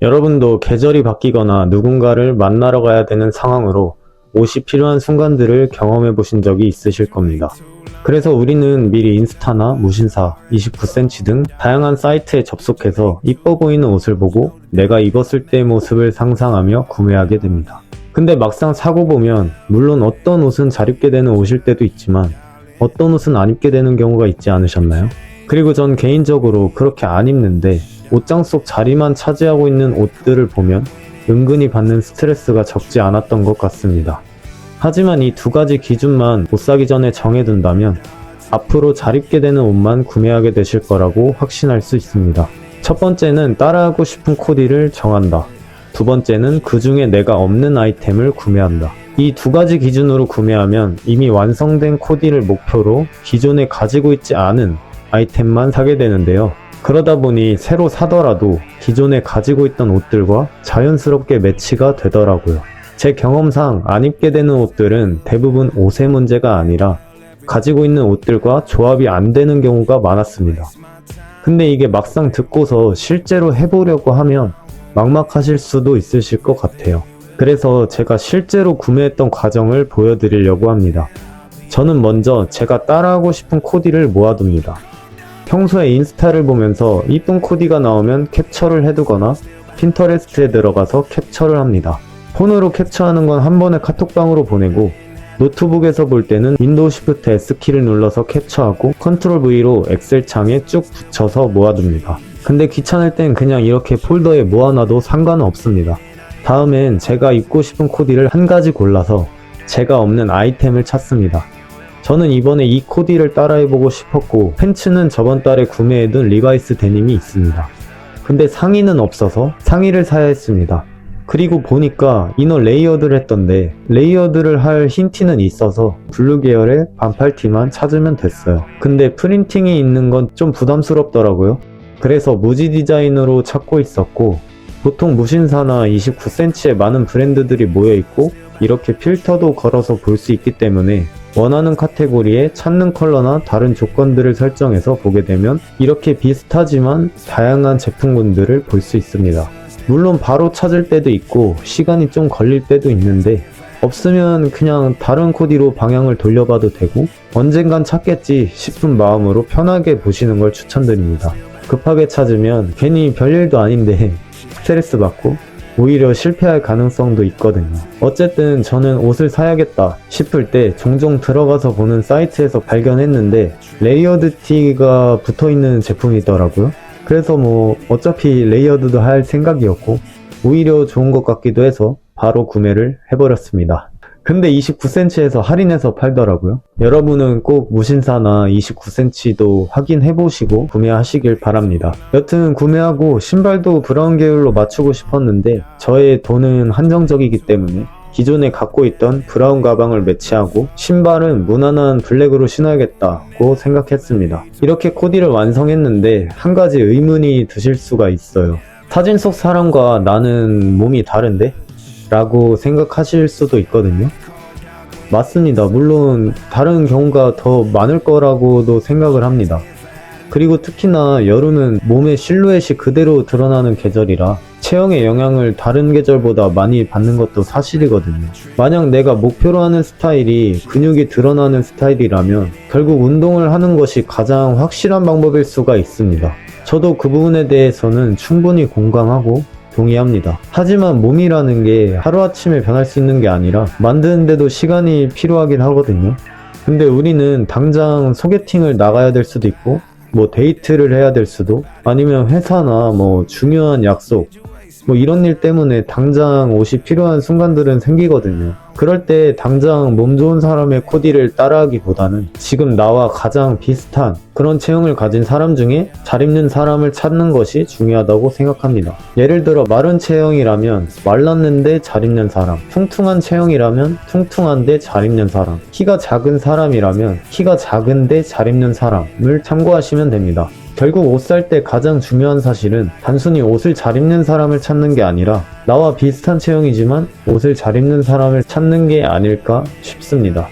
여러분도 계절이 바뀌거나 누군가를 만나러 가야 되는 상황으로 옷이 필요한 순간들을 경험해 보신 적이 있으실 겁니다. 그래서 우리는 미리 인스타나 무신사, 29cm 등 다양한 사이트에 접속해서 이뻐 보이는 옷을 보고 내가 입었을 때의 모습을 상상하며 구매하게 됩니다. 근데 막상 사고 보면 물론 어떤 옷은 잘 입게 되는 옷일 때도 있지만 어떤 옷은 안 입게 되는 경우가 있지 않으셨나요? 그리고 전 개인적으로 그렇게 안 입는데 옷장 속 자리만 차지하고 있는 옷들을 보면 은근히 받는 스트레스가 적지 않았던 것 같습니다. 하지만 이 두 가지 기준만 옷 사기 전에 정해둔다면 앞으로 잘 입게 되는 옷만 구매하게 되실 거라고 확신할 수 있습니다. 첫 번째는 따라하고 싶은 코디를 정한다. 두 번째는 그 중에 내가 없는 아이템을 구매한다. 이 두 가지 기준으로 구매하면 이미 완성된 코디를 목표로 기존에 가지고 있지 않은 아이템만 사게 되는데요. 그러다 보니 새로 사더라도 기존에 가지고 있던 옷들과 자연스럽게 매치가 되더라고요. 제 경험상 안 입게 되는 옷들은 대부분 옷의 문제가 아니라 가지고 있는 옷들과 조합이 안 되는 경우가 많았습니다. 근데 이게 막상 듣고서 실제로 해보려고 하면 막막하실 수도 있으실 것 같아요. 그래서 제가 실제로 구매했던 과정을 보여드리려고 합니다. 저는 먼저 제가 따라하고 싶은 코디를 모아둡니다. 평소에 인스타를 보면서 이쁜 코디가 나오면 캡처를 해두거나 핀터레스트에 들어가서 캡처를 합니다. 폰으로 캡처하는 건 한 번에 카톡방으로 보내고 노트북에서 볼 때는 윈도우 쉬프트 S키를 눌러서 캡처하고 컨트롤 V로 엑셀 창에 쭉 붙여서 모아둡니다. 근데 귀찮을 땐 그냥 이렇게 폴더에 모아놔도 상관은 없습니다. 다음엔 제가 입고 싶은 코디를 한 가지 골라서 제가 없는 아이템을 찾습니다. 저는 이번에 이 코디를 따라해보고 싶었고 팬츠는 저번 달에 구매해둔 리바이스 데님이 있습니다. 근데 상의는 없어서 상의를 사야 했습니다. 그리고 보니까 이너 레이어드를 했던데 레이어드를 할 흰 티는 있어서 블루 계열의 반팔티만 찾으면 됐어요. 근데 프린팅이 있는 건 좀 부담스럽더라고요. 그래서 무지 디자인으로 찾고 있었고 보통 무신사나 29cm에 많은 브랜드들이 모여있고 이렇게 필터도 걸어서 볼 수 있기 때문에 원하는 카테고리에 찾는 컬러나 다른 조건들을 설정해서 보게 되면 이렇게 비슷하지만 다양한 제품군들을 볼 수 있습니다. 물론 바로 찾을 때도 있고 시간이 좀 걸릴 때도 있는데 없으면 그냥 다른 코디로 방향을 돌려봐도 되고 언젠간 찾겠지 싶은 마음으로 편하게 보시는 걸 추천드립니다. 급하게 찾으면 괜히 별일도 아닌데 스트레스 받고 오히려 실패할 가능성도 있거든요. 어쨌든 저는 옷을 사야겠다 싶을 때 종종 들어가서 보는 사이트에서 발견했는데 레이어드 티가 붙어있는 제품이더라고요. 그래서 어차피 레이어드도 할 생각이었고 오히려 좋은 것 같기도 해서 바로 구매를 해버렸습니다. 근데 29cm에서 할인해서 팔더라고요. 여러분은 꼭 무신사나 29cm도 확인해보시고 구매하시길 바랍니다. 여튼 구매하고 신발도 브라운 계열로 맞추고 싶었는데 저의 돈은 한정적이기 때문에 기존에 갖고 있던 브라운 가방을 매치하고 신발은 무난한 블랙으로 신어야겠다고 생각했습니다. 이렇게 코디를 완성했는데 한 가지 의문이 드실 수가 있어요. 사진 속 사람과 나는 몸이 다른데? 라고 생각하실 수도 있거든요. 맞습니다. 물론 다른 경우가 더 많을 거라고도 생각을 합니다. 그리고 특히나 여름은 몸의 실루엣이 그대로 드러나는 계절이라 체형의 영향을 다른 계절보다 많이 받는 것도 사실이거든요. 만약 내가 목표로 하는 스타일이 근육이 드러나는 스타일이라면 결국 운동을 하는 것이 가장 확실한 방법일 수가 있습니다. 저도 그 부분에 대해서는 충분히 공감하고 동의합니다. 하지만 몸이라는 게 하루아침에 변할 수 있는 게 아니라 만드는데도 시간이 필요하긴 하거든요. 근데 우리는 당장 소개팅을 나가야 될 수도 있고 데이트를 해야 될 수도 아니면 회사나 중요한 약속 이런 일 때문에 당장 옷이 필요한 순간들은 생기거든요. 그럴 때 당장 몸 좋은 사람의 코디를 따라하기보다는 지금 나와 가장 비슷한 그런 체형을 가진 사람 중에 잘 입는 사람을 찾는 것이 중요하다고 생각합니다. 예를 들어 마른 체형이라면 말랐는데 잘 입는 사람, 퉁퉁한 체형이라면 퉁퉁한데 잘 입는 사람, 키가 작은 사람이라면 키가 작은데 잘 입는 사람을 참고하시면 됩니다. 결국 옷 살 때 가장 중요한 사실은 단순히 옷을 잘 입는 사람을 찾는 게 아니라 나와 비슷한 체형이지만 옷을 잘 입는 사람을 찾는 게 아닐까 싶습니다.